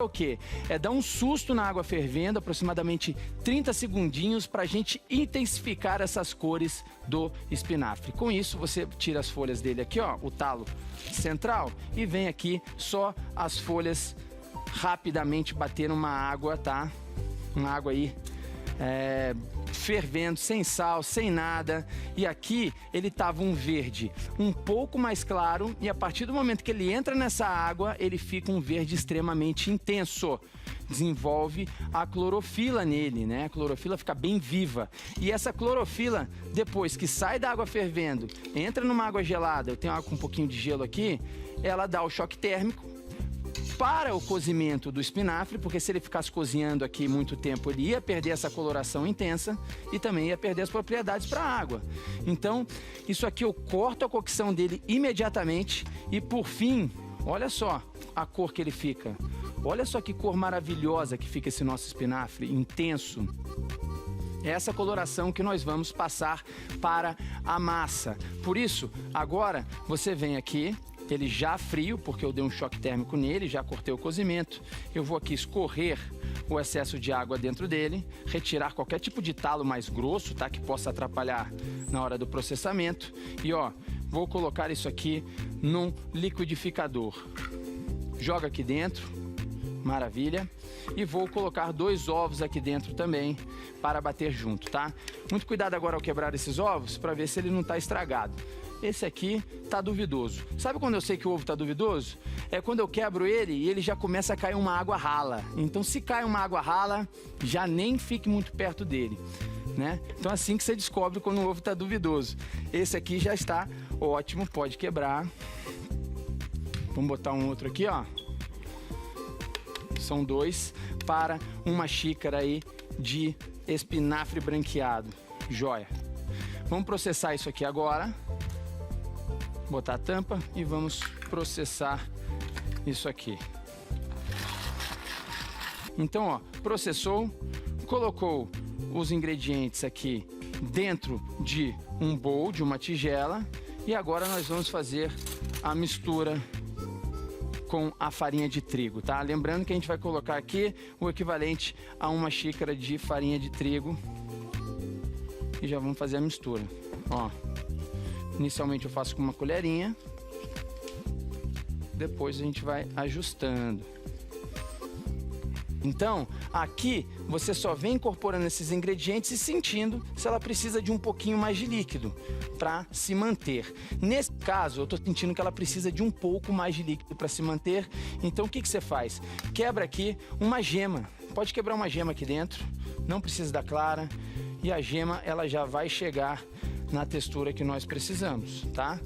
O que? É dar um susto na água fervendo, aproximadamente 30 segundinhos, para a gente intensificar essas cores do espinafre. Com isso, você tira as folhas dele aqui, ó, o talo central, e vem aqui só as folhas rapidamente bater numa água, tá? Uma água aí fervendo, sem sal, sem nada. E aqui ele tava um verde um pouco mais claro, e a partir do momento que ele entra nessa água, ele fica um verde extremamente intenso. Desenvolve a clorofila nele, né? A clorofila fica bem viva. E essa clorofila, depois que sai da água fervendo, entra numa água gelada, eu tenho água com um pouquinho de gelo aqui, ela dá o choque térmico para o cozimento do espinafre, porque se ele ficasse cozinhando aqui muito tempo, ele ia perder essa coloração intensa e também ia perder as propriedades para a água. Então, isso aqui eu corto a cocção dele imediatamente e, por fim, olha só a cor que ele fica. Olha só que cor maravilhosa que fica esse nosso espinafre, intenso. É essa coloração que nós vamos passar para a massa. Por isso, agora você vem aqui, ele já frio, porque eu dei um choque térmico nele, já cortei o cozimento. Eu vou aqui escorrer o excesso de água dentro dele, retirar qualquer tipo de talo mais grosso, tá? Que possa atrapalhar na hora do processamento. E ó, vou colocar isso aqui num liquidificador. Joga aqui dentro, maravilha. E vou colocar 2 ovos aqui dentro também para bater junto, tá? Muito cuidado agora ao quebrar esses ovos para ver se ele não está estragado. Esse aqui tá duvidoso. Sabe quando eu sei que o ovo tá duvidoso? É quando eu quebro ele e ele já começa a cair uma água rala. Então, se cai uma água rala, já nem fique muito perto dele, né? Então, assim que você descobre quando o ovo tá duvidoso. Esse aqui já está ótimo, pode quebrar. Vamos botar um outro aqui, ó. São 2 para uma xícara aí de espinafre branqueado. Joia. Vamos processar isso aqui agora. Botar a tampa e vamos processar isso aqui. Então, ó, processou, colocou os ingredientes aqui dentro de um bowl, de uma tigela, e agora nós vamos fazer a mistura com a farinha de trigo, tá? Lembrando que a gente vai colocar aqui o equivalente a uma xícara de farinha de trigo e já vamos fazer a mistura, ó. Inicialmente eu faço com uma colherinha, depois a gente vai ajustando. Então, aqui você só vem incorporando esses ingredientes e sentindo se ela precisa de um pouquinho mais de líquido para se manter. Nesse caso, eu estou sentindo que ela precisa de um pouco mais de líquido para se manter. Então, o que você faz? Quebra aqui uma gema. Pode quebrar uma gema aqui dentro, não precisa da clara. E a gema, ela já vai chegar na textura que nós precisamos, tá?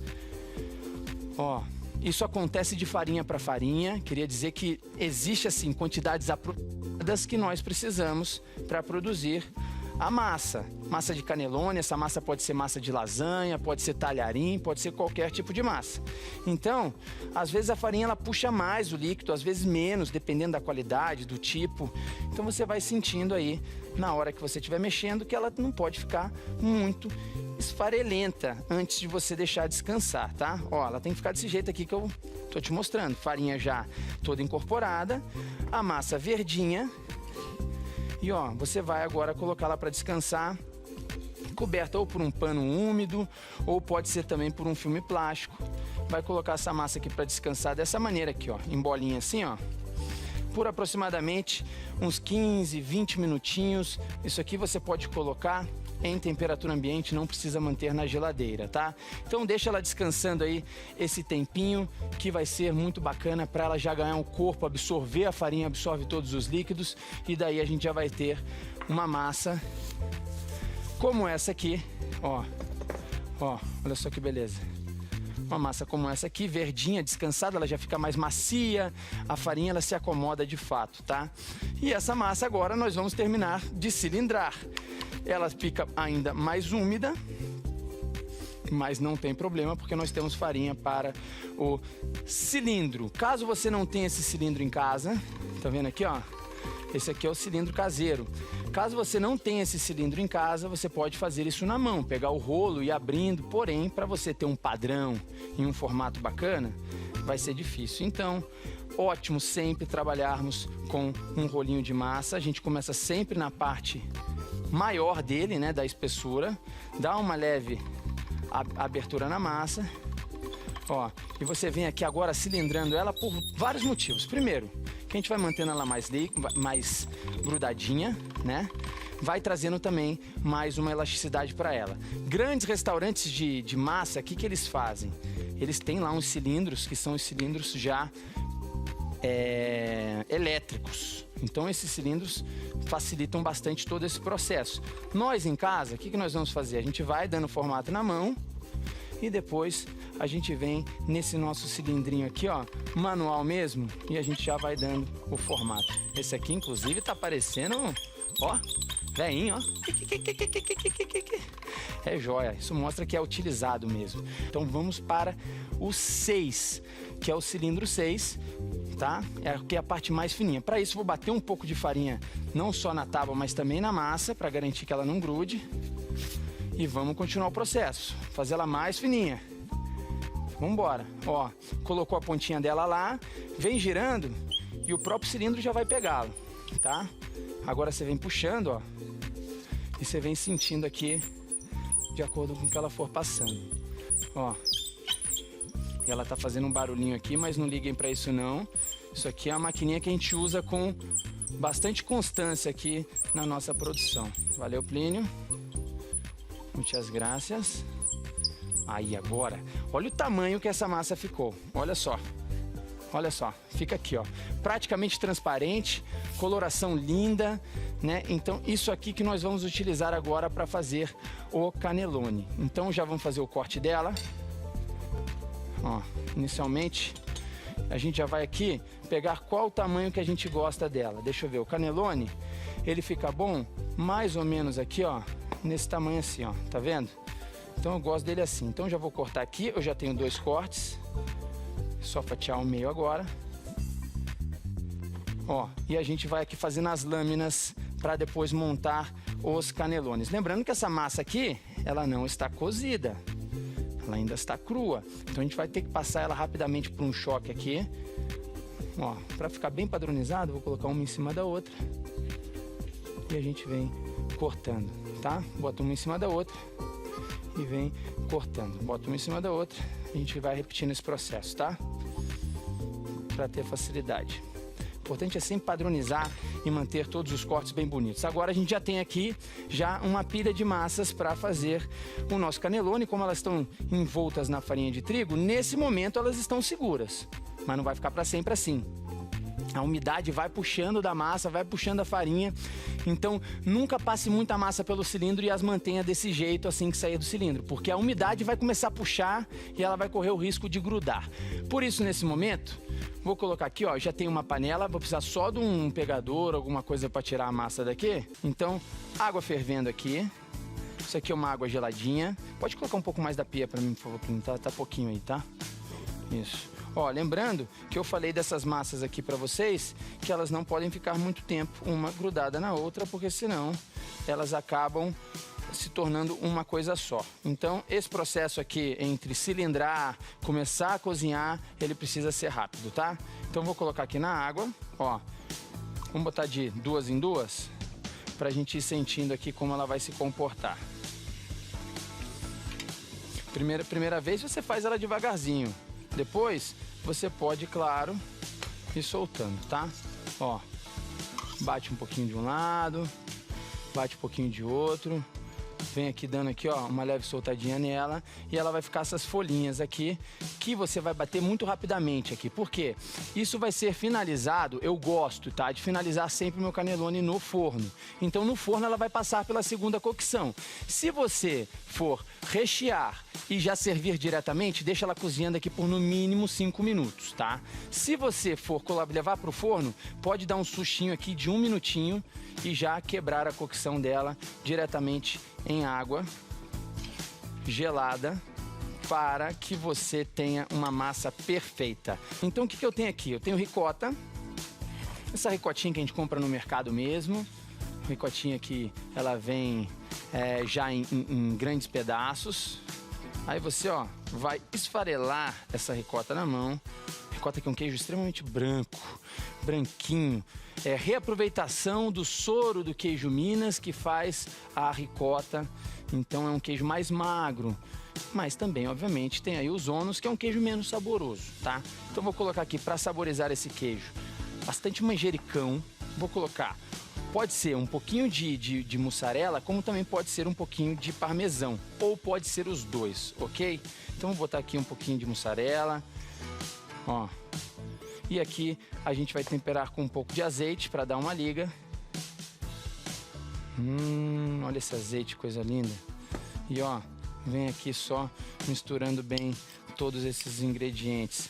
Ó, isso acontece de farinha para farinha. Queria dizer que existe assim quantidades apropriadas que nós precisamos para produzir a massa. Massa de canelone, essa massa pode ser massa de lasanha, pode ser talharim, pode ser qualquer tipo de massa. Então, às vezes a farinha ela puxa mais o líquido, às vezes menos, dependendo da qualidade, do tipo. Então você vai sentindo aí, na hora que você estiver mexendo, que ela não pode ficar muito esfarelenta antes de você deixar descansar, tá? Ó, ela tem que ficar desse jeito aqui que eu tô te mostrando. Farinha já toda incorporada, a massa verdinha. E ó, você vai agora colocá-la para descansar, coberta ou por um pano úmido, ou pode ser também por um filme plástico. Vai colocar essa massa aqui para descansar dessa maneira aqui, ó, em bolinha assim, ó, por aproximadamente uns 15, 20 minutinhos. Isso aqui você pode colocar em temperatura ambiente, não precisa manter na geladeira, tá? Então deixa ela descansando aí esse tempinho, que vai ser muito bacana para ela já ganhar um corpo, absorver a farinha, absorve todos os líquidos, e daí a gente já vai ter uma massa como essa aqui, ó. Ó, olha só que beleza. Uma massa como essa aqui, verdinha, descansada, ela já fica mais macia, a farinha ela se acomoda de fato, tá? E essa massa agora nós vamos terminar de cilindrar. Ela fica ainda mais úmida, mas não tem problema, porque nós temos farinha para o cilindro. Caso você não tenha esse cilindro em casa, tá vendo aqui, ó? Esse aqui é o cilindro caseiro. Caso você não tenha esse cilindro em casa, você pode fazer isso na mão, pegar o rolo e ir abrindo, porém, para você ter um padrão em um formato bacana, vai ser difícil. Então, ótimo sempre trabalharmos com um rolinho de massa. A gente começa sempre na parte maior dele, né, da espessura, dá uma leve abertura na massa, ó, e você vem aqui agora cilindrando ela por vários motivos. Primeiro, que a gente vai mantendo ela mais grudadinha, né? Vai trazendo também mais uma elasticidade para ela. Grandes restaurantes de massa, o que que eles fazem? Eles têm lá uns cilindros, que são os cilindros já elétricos. Então esses cilindros facilitam bastante todo esse processo. Nós em casa, o que que nós vamos fazer? A gente vai dando formato na mão e depois a gente vem nesse nosso cilindrinho aqui, ó, manual mesmo, e a gente já vai dando o formato. Esse aqui, inclusive, tá parecendo, ó, velhinho, ó. É joia, isso mostra que é utilizado mesmo. Então vamos para o 6, que é o cilindro 6, tá? É aqui a parte mais fininha. Para isso vou bater um pouco de farinha, não só na tábua, mas também na massa, para garantir que ela não grude. E vamos continuar o processo, fazer ela mais fininha. Vamos embora. Ó, colocou a pontinha dela lá, vem girando e o próprio cilindro já vai pegá-lo, tá? Agora você vem puxando, ó, e você vem sentindo aqui de acordo com o que ela for passando. Ó, e ela tá fazendo um barulhinho aqui, mas não liguem para isso não. Isso aqui é uma maquininha que a gente usa com bastante constância aqui na nossa produção. Valeu, Plínio. Muitas graças. Aí agora, olha o tamanho que essa massa ficou. Olha só. Olha só, fica aqui, ó, praticamente transparente, coloração linda, né? Então isso aqui que nós vamos utilizar agora para fazer o cannelloni. Então já vamos fazer o corte dela. Ó, inicialmente a gente já vai aqui pegar qual o tamanho que a gente gosta dela. Deixa eu ver, o cannelloni, ele fica bom mais ou menos aqui, ó, nesse tamanho assim, ó, tá vendo? Então eu gosto dele assim. Então já vou cortar aqui, eu já tenho 2 cortes. Só fatiar o meio agora. Ó, e a gente vai aqui fazendo as lâminas para depois montar os canellones. Lembrando que essa massa aqui, ela não está cozida. Ela ainda está crua. Então a gente vai ter que passar ela rapidamente por um choque aqui. Ó, para ficar bem padronizado, vou colocar uma em cima da outra. E a gente vem cortando, tá? Bota uma em cima da outra e vem cortando. Bota uma em cima da outra. A gente vai repetindo esse processo, tá? Para ter facilidade. O importante é sempre padronizar e manter todos os cortes bem bonitos. Agora a gente já tem aqui uma pilha de massas para fazer o nosso cannelloni. Como elas estão envoltas na farinha de trigo, nesse momento elas estão seguras, mas não vai ficar para sempre assim. A umidade vai puxando da massa, vai puxando a farinha. Então, nunca passe muita massa pelo cilindro e as mantenha desse jeito assim que sair do cilindro, porque a umidade vai começar a puxar e ela vai correr o risco de grudar. Por isso, nesse momento, vou colocar aqui, ó, já tem uma panela, vou precisar só de um pegador, alguma coisa para tirar a massa daqui. Então, água fervendo aqui. Isso aqui é uma água geladinha. Pode colocar um pouco mais da pia para mim, por favor, tá pouquinho aí, tá? Isso. Ó, lembrando que eu falei dessas massas aqui para vocês, que elas não podem ficar muito tempo uma grudada na outra, porque senão elas acabam se tornando uma coisa só. Então, esse processo aqui entre cilindrar, começar a cozinhar, ele precisa ser rápido, tá? Então, vou colocar aqui na água, ó. Vamos botar de 2 em 2, pra gente ir sentindo aqui como ela vai se comportar. Primeira vez você faz ela devagarzinho. Depois, você pode, claro, ir soltando, tá? Ó, bate um pouquinho de um lado, bate um pouquinho de outro. Vem aqui dando aqui, ó, uma leve soltadinha nela e ela vai ficar essas folhinhas aqui que você vai bater muito rapidamente aqui. Por quê? Isso vai ser finalizado, eu gosto, tá? De finalizar sempre o meu cannelloni no forno. Então no forno ela vai passar pela segunda cocção. Se você for rechear e já servir diretamente, deixa ela cozinhando aqui por no mínimo 5 minutos, tá? Se você for levar para o forno, pode dar um sustinho aqui de 1 minutinho e já quebrar a cocção dela diretamente em água gelada para que você tenha uma massa perfeita. Então o que eu tenho aqui? Eu tenho ricota, Essa ricotinha que a gente compra no mercado mesmo, ricotinha que ela vem já em grandes pedaços. Aí você, ó, vai esfarelar essa ricota na mão. Ricota que é um queijo extremamente branco, branquinho. É reaproveitação do soro do queijo Minas que faz a ricota. Então é um queijo mais magro, mas também, obviamente, tem aí os ônus, que é um queijo menos saboroso, tá? Então vou colocar aqui para saborizar esse queijo bastante manjericão. Vou colocar, pode ser um pouquinho de mussarela, como também pode ser um pouquinho de parmesão, ou pode ser os dois, ok? Então vou botar aqui um pouquinho de mussarela, ó. E aqui a gente vai temperar com um pouco de azeite para dar uma liga. Olha esse azeite, coisa linda. E ó, vem aqui só misturando bem todos esses ingredientes.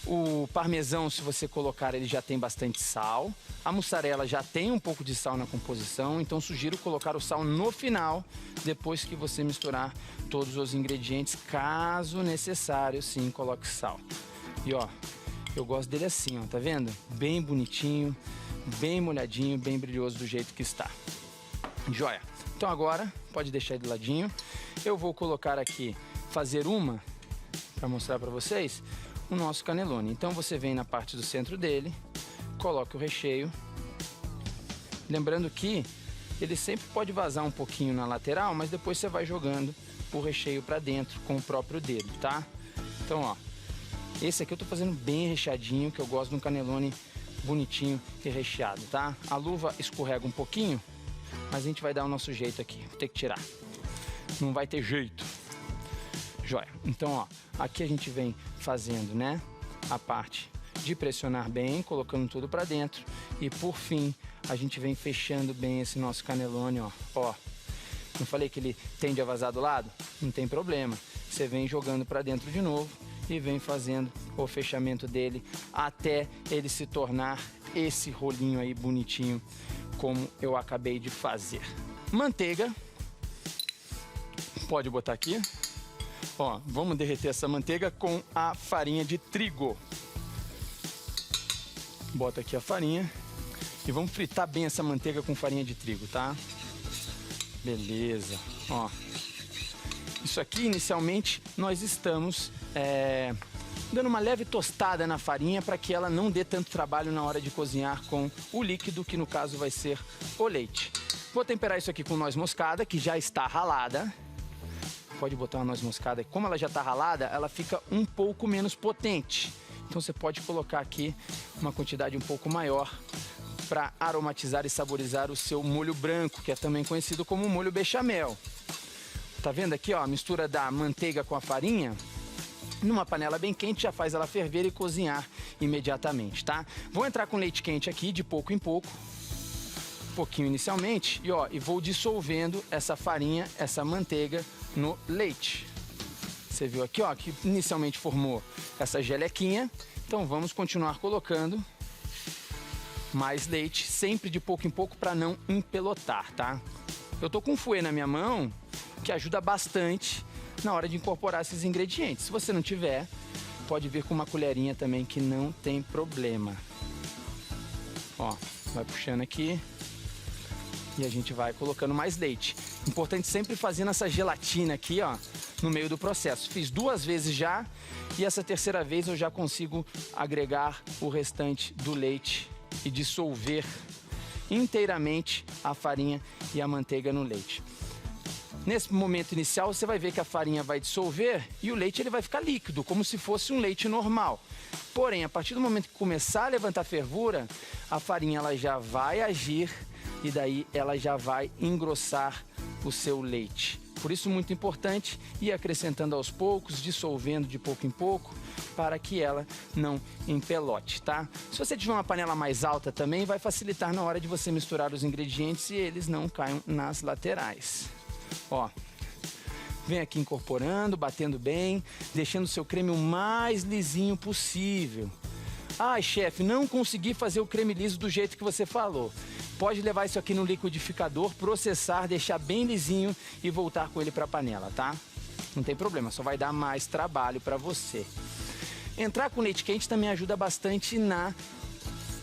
O parmesão, se você colocar, ele já tem bastante sal. A mussarela já tem um pouco de sal na composição, então sugiro colocar o sal no final, depois que você misturar todos os ingredientes. Caso necessário, sim, coloque sal. E ó, eu gosto dele assim, ó, tá vendo? Bem bonitinho, bem molhadinho, bem brilhoso do jeito que está. Joia! Então agora, pode deixar ele de ladinho. Eu vou colocar aqui, fazer uma, para mostrar para vocês, o nosso cannelloni. Então você vem na parte do centro dele, coloca o recheio. Lembrando que ele sempre pode vazar um pouquinho na lateral, mas depois você vai jogando o recheio para dentro com o próprio dedo, tá? Então, ó, esse aqui eu tô fazendo bem recheadinho, que eu gosto de um cannelloni bonitinho e recheado, tá? A luva escorrega um pouquinho, mas a gente vai dar o nosso jeito aqui. Vou ter que tirar. Não vai ter jeito. Joia. Então, ó, aqui a gente vem fazendo, né, a parte de pressionar bem, colocando tudo para dentro. E por fim, a gente vem fechando bem esse nosso cannelloni, ó. Ó, não falei que ele tende a vazar do lado? Não tem problema. Você vem jogando para dentro de novo e vem fazendo o fechamento dele até ele se tornar esse rolinho aí bonitinho, como eu acabei de fazer. Manteiga, pode botar aqui. Ó, vamos derreter essa manteiga com a farinha de trigo. Bota aqui a farinha e vamos fritar bem essa manteiga com farinha de trigo, tá? Beleza, ó. Isso aqui, inicialmente, nós estamos dando uma leve tostada na farinha para que ela não dê tanto trabalho na hora de cozinhar com o líquido, que no caso vai ser o leite. Vou temperar isso aqui com noz moscada, que já está ralada. Pode botar uma noz moscada. Como ela já está ralada, ela fica um pouco menos potente. Então você pode colocar aqui uma quantidade um pouco maior para aromatizar e saborizar o seu molho branco, que é também conhecido como molho bechamel. Tá vendo aqui, ó, a mistura da manteiga com a farinha? Numa panela bem quente, já faz ela ferver e cozinhar imediatamente, tá? Vou entrar com leite quente aqui, de pouco em pouco. Um pouquinho inicialmente. E, ó, e vou dissolvendo essa farinha, essa manteiga no leite. Você viu aqui, ó, que inicialmente formou essa gelequinha. Então vamos continuar colocando mais leite, sempre de pouco em pouco para não empelotar, tá? Eu tô com um fouet na minha mão, que ajuda bastante na hora de incorporar esses ingredientes. Se você não tiver, pode vir com uma colherinha também, que não tem problema. Ó, vai puxando aqui e a gente vai colocando mais leite. Importante sempre fazendo essa gelatina aqui, ó, no meio do processo. Fiz 2 vezes já e essa terceira vez eu já consigo agregar o restante do leite e dissolver inteiramente a farinha e a manteiga no leite. Nesse momento inicial, você vai ver que a farinha vai dissolver e o leite ele vai ficar líquido, como se fosse um leite normal. Porém, a partir do momento que começar a levantar fervura, a farinha ela já vai agir e daí ela já vai engrossar o seu leite. Por isso, muito importante ir acrescentando aos poucos, dissolvendo de pouco em pouco, para que ela não empelote, tá? Se você tiver uma panela mais alta também, vai facilitar na hora de você misturar os ingredientes e eles não caiam nas laterais. Ó, vem aqui incorporando, batendo bem, deixando o seu creme o mais lisinho possível. Ai, chefe, não consegui fazer o creme liso do jeito que você falou. Pode levar isso aqui no liquidificador, processar, deixar bem lisinho e voltar com ele para a panela, tá? Não tem problema, só vai dar mais trabalho para você. Entrar com leite quente também ajuda bastante na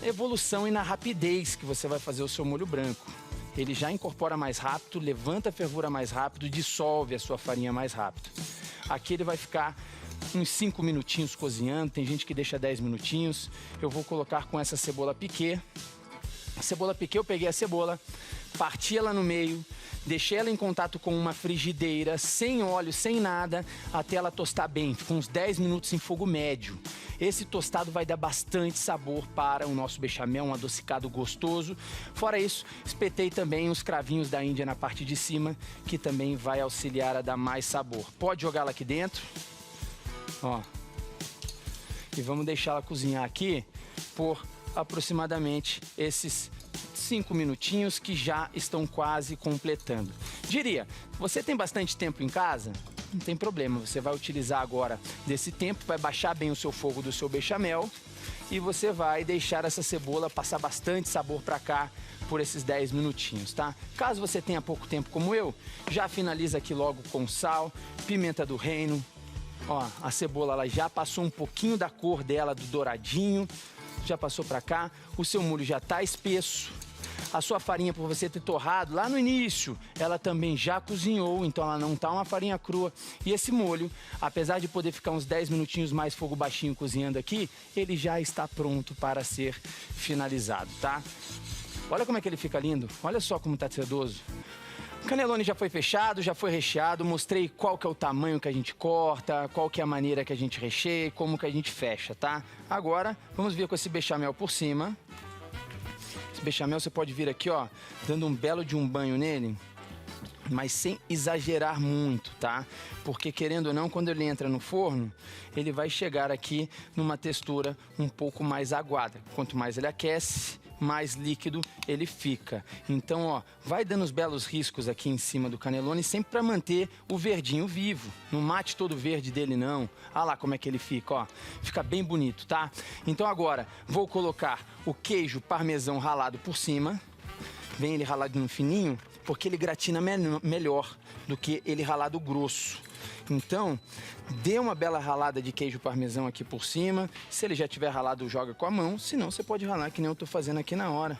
evolução e na rapidez que você vai fazer o seu molho branco. Ele já incorpora mais rápido, levanta a fervura mais rápido, dissolve a sua farinha mais rápido. Aqui ele vai ficar uns 5 minutinhos cozinhando, tem gente que deixa 10 minutinhos. Eu vou colocar com essa cebola piquê. A cebola piquê, eu peguei a cebola, parti ela no meio, deixei ela em contato com uma frigideira, sem óleo, sem nada, até ela tostar bem. Fica uns 10 minutos em fogo médio. Esse tostado vai dar bastante sabor para o nosso bechamel, um adocicado gostoso. Fora isso, espetei também os cravinhos da Índia na parte de cima, que também vai auxiliar a dar mais sabor. Pode jogá-la aqui dentro. Ó. E vamos deixá-la cozinhar aqui por aproximadamente esses 5 minutinhos que já estão quase completando. Diria, você tem bastante tempo em casa? Não tem problema, você vai utilizar agora desse tempo, vai baixar bem o seu fogo do seu bechamel e você vai deixar essa cebola passar bastante sabor para cá por esses 10 minutinhos, tá? Caso você tenha pouco tempo como eu, já finaliza aqui logo com sal, pimenta do reino. Ó, a cebola ela já passou um pouquinho da cor dela, do douradinho, já passou para cá, o seu molho já tá espesso. A sua farinha, por você ter torrado lá no início, ela também já cozinhou, então ela não tá uma farinha crua. E esse molho, apesar de poder ficar uns 10 minutinhos mais fogo baixinho cozinhando aqui, ele já está pronto para ser finalizado, tá? Olha como é que ele fica lindo, olha só como tá sedoso. O canelone já foi fechado, já foi recheado, mostrei qual que é o tamanho que a gente corta, qual que é a maneira que a gente recheia, como que a gente fecha, tá? Agora, vamos vir com esse bechamel por cima. Esse bechamel você pode vir aqui, ó, dando um belo de um banho nele, mas sem exagerar muito, tá? Porque querendo ou não, quando ele entra no forno, ele vai chegar aqui numa textura um pouco mais aguada. Quanto mais ele aquece, mais líquido ele fica. Então, ó, vai dando os belos riscos aqui em cima do canelone, sempre para manter o verdinho vivo. Não mate todo o verde dele, não. Olha lá como é que ele fica, ó. Fica bem bonito, tá? Então agora, vou colocar o queijo parmesão ralado por cima. Vem ele ralado no fininho, porque ele gratina melhor do que ele ralado grosso. Então, dê uma bela ralada de queijo parmesão aqui por cima. Se ele já tiver ralado, joga com a mão. Se não, você pode ralar que nem eu tô fazendo aqui na hora.